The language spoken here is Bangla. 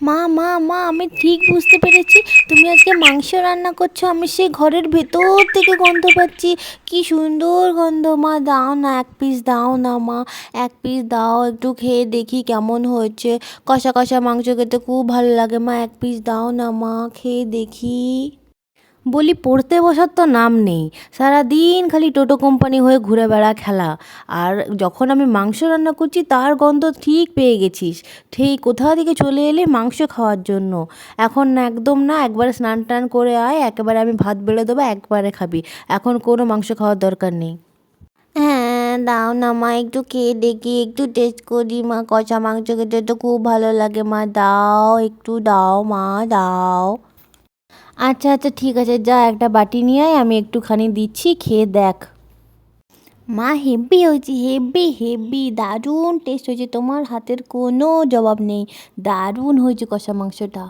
মা মা মা, আমি ঠিক বুঝতে পেরেছি তুমি আজকে মাংস রান্না করছো। আমি সেই ঘরের ভেতর থেকে গন্ধ পাচ্ছি, কি সুন্দর গন্ধ। মা দাও না, এক পিস দাও না মা, এক পিস দাও, একটু খেয়ে দেখি কেমন হয়েছে। কষা কষা মাংস খেতে খুব ভালো লাগে মা, এক পিস দাও না মা, খেয়ে দেখি। বলি পড়তে বসার তো নাম নেই, সারাদিন খালি টোটো কোম্পানি হয়ে ঘুরে বেড়া খেলা। আর যখন আমি মাংস রান্না করছি তার গন্ধ ঠিক পেয়ে গেছিস, ঠিক কোথা থেকে চলে এলে মাংস খাওয়ার জন্য। এখন না, একদম না, একবারে স্নান টান করে আয়, একেবারে আমি ভাত বেড়ে দেবো, একবারে খাবি। এখন কোনো মাংস খাওয়ার দরকার নেই। হ্যাঁ দাও না মা, একটু খেয়ে দেখি, একটু টেস্ট করি মা, কষা মাংস খেতে তো খুব ভালো লাগে মা, দাও একটু, দাও মা, দাও। আচ্ছা আচ্ছা ঠিক আছে, যা একটা বাটি নিয়ে আয়, আমি একটুখানি দিচ্ছি, খেয়ে দেখ। মা হেব্বি হয়েছে, হেব্বি হেব্বি, দারুণ টেস্ট হয়েছে, তোমার হাতের কোনো জবাব নেই, দারুণ হয়েছে কষা মাংসটা।